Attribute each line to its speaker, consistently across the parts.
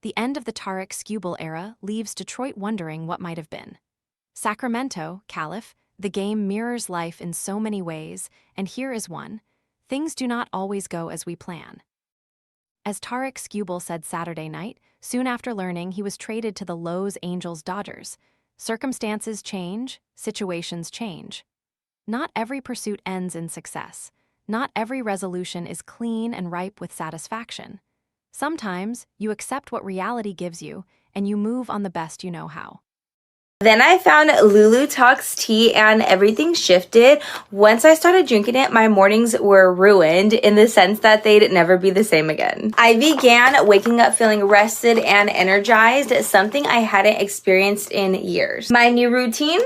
Speaker 1: The end of the Tarik Skubal era leaves Detroit wondering what might have been. Sacramento, Calif, the game mirrors life in so many ways, and here is one. Things do not always go as we plan. As Tarik Skubal said Saturday night, soon after learning he was traded to the Los Angeles Dodgers, circumstances change, situations change. Not every pursuit ends in success. Not every resolution is clean and ripe with satisfaction. Sometimes you accept what reality gives you, and you move on the best you know how.
Speaker 2: Then I found Lulu Talks tea and everything shifted. Once I started drinking it, my mornings were ruined in the sense that they'd never be the same again. I began waking up feeling rested and energized, something I hadn't experienced in years. My new routine?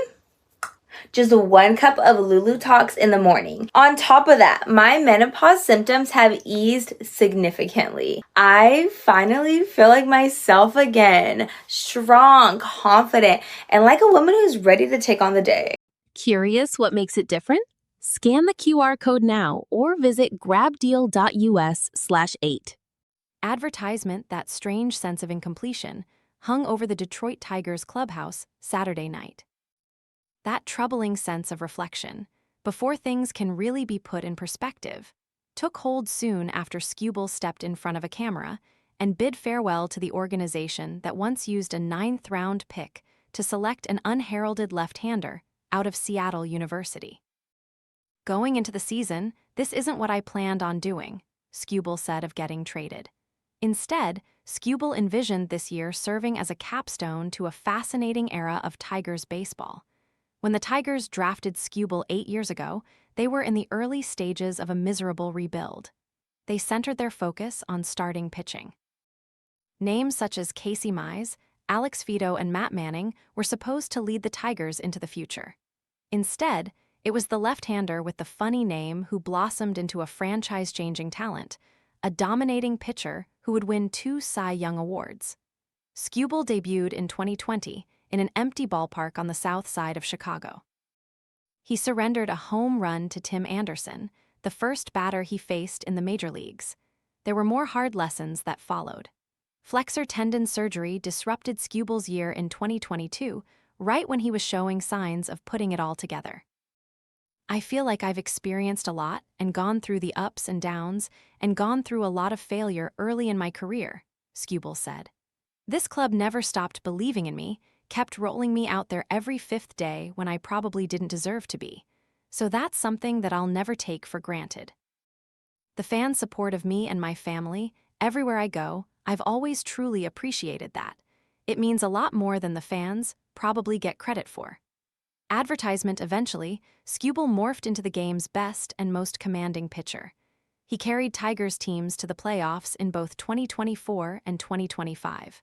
Speaker 2: Just 1 cup of Lulu Talks in the morning. On top of that, my menopause symptoms have eased significantly. I finally feel like myself again, strong, confident, and like a woman who's ready to take on the day.
Speaker 3: Curious what makes it different? Scan the QR code now or visit grabdeal.us/8.
Speaker 1: Advertisement, that strange sense of incompletion, hung over the Detroit Tigers clubhouse Saturday night. That troubling sense of reflection, before things can really be put in perspective, took hold soon after Skubal stepped in front of a camera and bid farewell to the organization that once used a 9th-round pick to select an unheralded left-hander out of Seattle University. "Going into the season, this isn't what I planned on doing," Skubal said of getting traded. Instead, Skubal envisioned this year serving as a capstone to a fascinating era of Tigers baseball. When the Tigers drafted Skubal 8 years ago, they were in the early stages of a miserable rebuild. They centered their focus on starting pitching. Names such as Casey Mize, Alex Vito, and Matt Manning were supposed to lead the Tigers into the future. Instead, it was the left-hander with the funny name who blossomed into a franchise-changing talent, a dominating pitcher who would win 2 Cy Young Awards. Skubal debuted in 2020 in an empty ballpark on the south side of Chicago. He surrendered a home run to Tim Anderson, the first batter he faced in the major leagues. There were more hard lessons that followed. Flexor tendon surgery disrupted Skubal's year in 2022, right when he was showing signs of putting it all together. "I feel like I've experienced a lot and gone through the ups and downs and gone through a lot of failure early in my career," Skubal said. "This club never stopped believing in me, kept rolling me out there every 5th day when I probably didn't deserve to be. So that's something that I'll never take for granted. The fans' support of me and my family, everywhere I go, I've always truly appreciated that. It means a lot more than the fans probably get credit for." Advertisement eventually, Skubal morphed into the game's best and most commanding pitcher. He carried Tigers teams to the playoffs in both 2024 and 2025.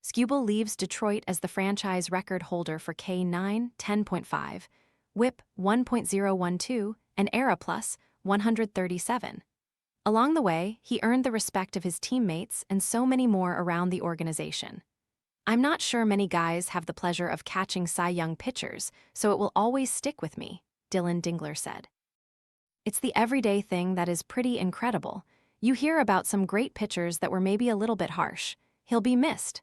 Speaker 1: Skubal leaves Detroit as the franchise record holder for K9 10.5, WHIP 1.012, and ERA Plus 137. Along the way, he earned the respect of his teammates and so many more around the organization. "I'm not sure many guys have the pleasure of catching Cy Young pitchers, so it will always stick with me," Dylan Dingler said. "It's the everyday thing that is pretty incredible. You hear about some great pitchers that were maybe a little bit harsh. He'll be missed."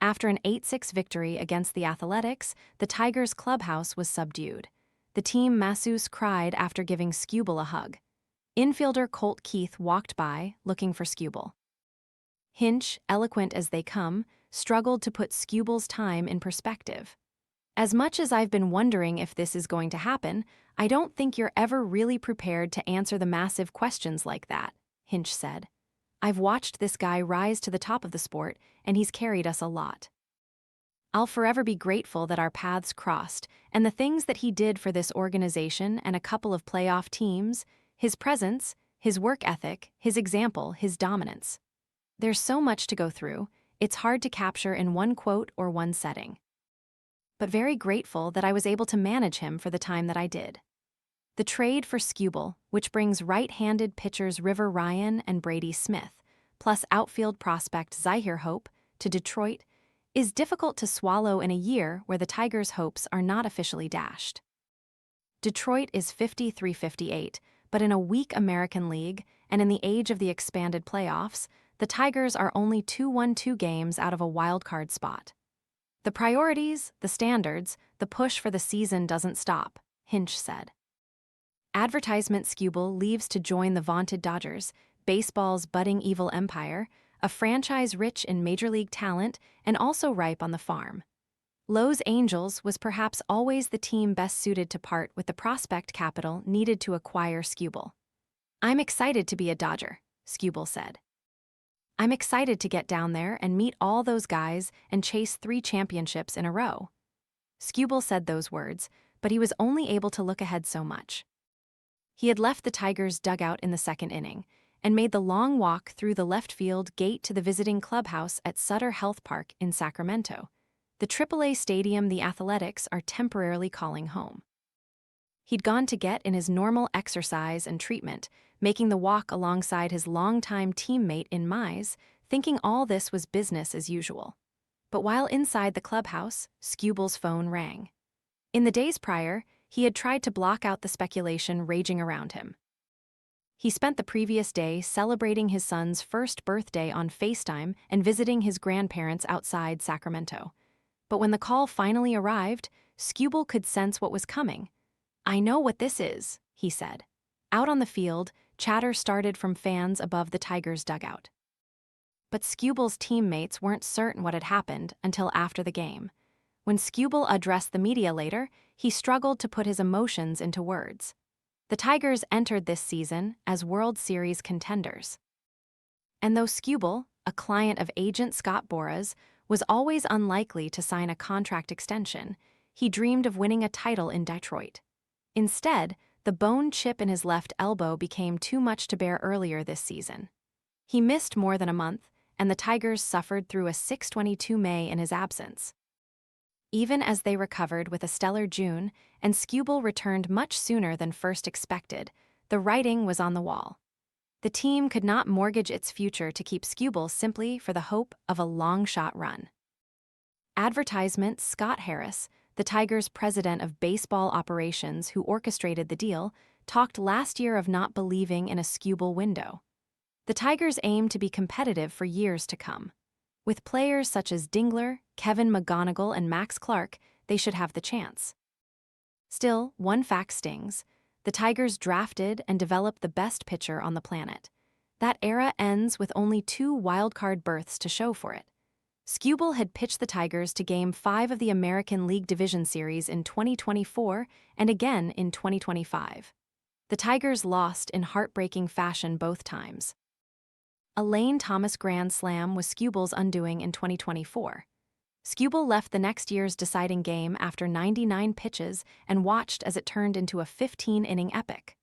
Speaker 1: After an 8-6 victory against the Athletics, the Tigers clubhouse was subdued. The team masseuse cried after giving Skubal a hug. Infielder Colt Keith walked by, looking for Skubal. Hinch, eloquent as they come, struggled to put Skubal's time in perspective. "As much as I've been wondering if this is going to happen, I don't think you're ever really prepared to answer the massive questions like that," Hinch said. "I've watched this guy rise to the top of the sport, and he's carried us a lot. I'll forever be grateful that our paths crossed, and the things that he did for this organization and a couple of playoff teams, his presence, his work ethic, his example, his dominance. There's so much to go through, it's hard to capture in one quote or one setting. But very grateful that I was able to manage him for the time that I did." The trade for Skubal, which brings right-handed pitchers River Ryan and Brady Smith, plus outfield prospect Zyhir Hope, to Detroit, is difficult to swallow in a year where the Tigers' hopes are not officially dashed. Detroit is 53-58, but in a weak American League and in the age of the expanded playoffs, the Tigers are only 2-1-2 games out of a wildcard spot. The priorities, the standards, the push for the season doesn't stop, Hinch said. Advertisement Skubal leaves to join the vaunted Dodgers, baseball's budding evil empire, a franchise rich in major league talent and also ripe on the farm. Los Angeles was perhaps always the team best suited to part with the prospect capital needed to acquire Skubal. "I'm excited to be a Dodger," Skubal said. "I'm excited to get down there and meet all those guys and chase 3 championships in a row." Skubal said those words, but he was only able to look ahead so much. He had left the Tigers' dugout in the second inning and made the long walk through the left field gate to the visiting clubhouse at Sutter Health Park in Sacramento, the AAA stadium the Athletics are temporarily calling home. He'd gone to get in his normal exercise and treatment, making the walk alongside his longtime teammate in Mize, thinking all this was business as usual. But while inside the clubhouse, Skubal's phone rang. In the days prior, he had tried to block out the speculation raging around him. He spent the previous day celebrating his son's first birthday on FaceTime and visiting his grandparents outside Sacramento. But when the call finally arrived, Skubal could sense what was coming. "I know what this is," he said. Out on the field, chatter started from fans above the Tigers' dugout. But Skubal's teammates weren't certain what had happened until after the game. When Skubal addressed the media later, he struggled to put his emotions into words. The Tigers entered this season as World Series contenders. And though Skubal, a client of agent Scott Boras, was always unlikely to sign a contract extension, he dreamed of winning a title in Detroit. Instead, the bone chip in his left elbow became too much to bear earlier this season. He missed more than a month, and the Tigers suffered through a 6-22 May in his absence. Even as they recovered with a stellar June, and Skubal returned much sooner than first expected, the writing was on the wall. The team could not mortgage its future to keep Skubal simply for the hope of a long-shot run. Advertisement Scott Harris, the Tigers' president of baseball operations who orchestrated the deal, talked last year of not believing in a Skubal window. The Tigers aim to be competitive for years to come. With players such as Dingler, Kevin McGonigal, and Max Clark, they should have the chance. Still, one fact stings. The Tigers drafted and developed the best pitcher on the planet. That era ends with only 2 wildcard berths to show for it. Skubal had pitched the Tigers to Game 5 of the American League Division Series in 2024 and again in 2025. The Tigers lost in heartbreaking fashion both times. A Lane Thomas grand slam was Skubal's undoing in 2024. Skubal left the next year's deciding game after 99 pitches and watched as it turned into a 15-inning epic.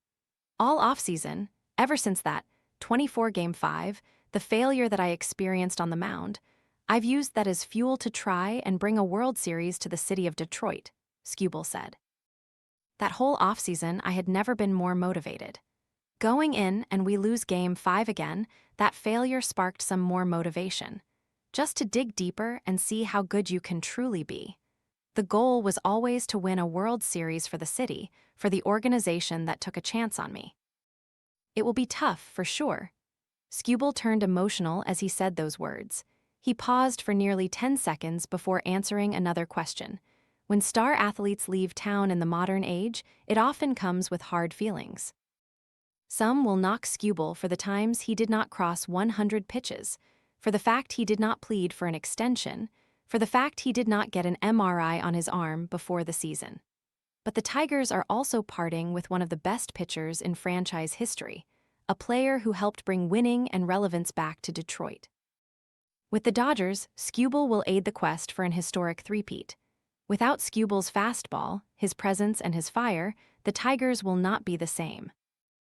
Speaker 1: All offseason, ever since that 24 Game 5, the failure that I experienced on the mound, I've used that as fuel to try and bring a World Series to the city of Detroit, Skubal said. That whole offseason, I had never been more motivated. Going in and we lose Game 5 again, that failure sparked some more motivation. Just to dig deeper and see how good you can truly be. The goal was always to win a World Series for the city, for the organization that took a chance on me. It will be tough, for sure. Skubal turned emotional as he said those words. He paused for nearly 10 seconds before answering another question. When star athletes leave town in the modern age, it often comes with hard feelings. Some will knock Skubal for the times he did not cross 100 pitches, for the fact he did not plead for an extension, for the fact he did not get an MRI on his arm before the season. But the Tigers are also parting with one of the best pitchers in franchise history, a player who helped bring winning and relevance back to Detroit. With the Dodgers, Skubal will aid the quest for an historic three-peat. Without Skubal's fastball, his presence and his fire, the Tigers will not be the same.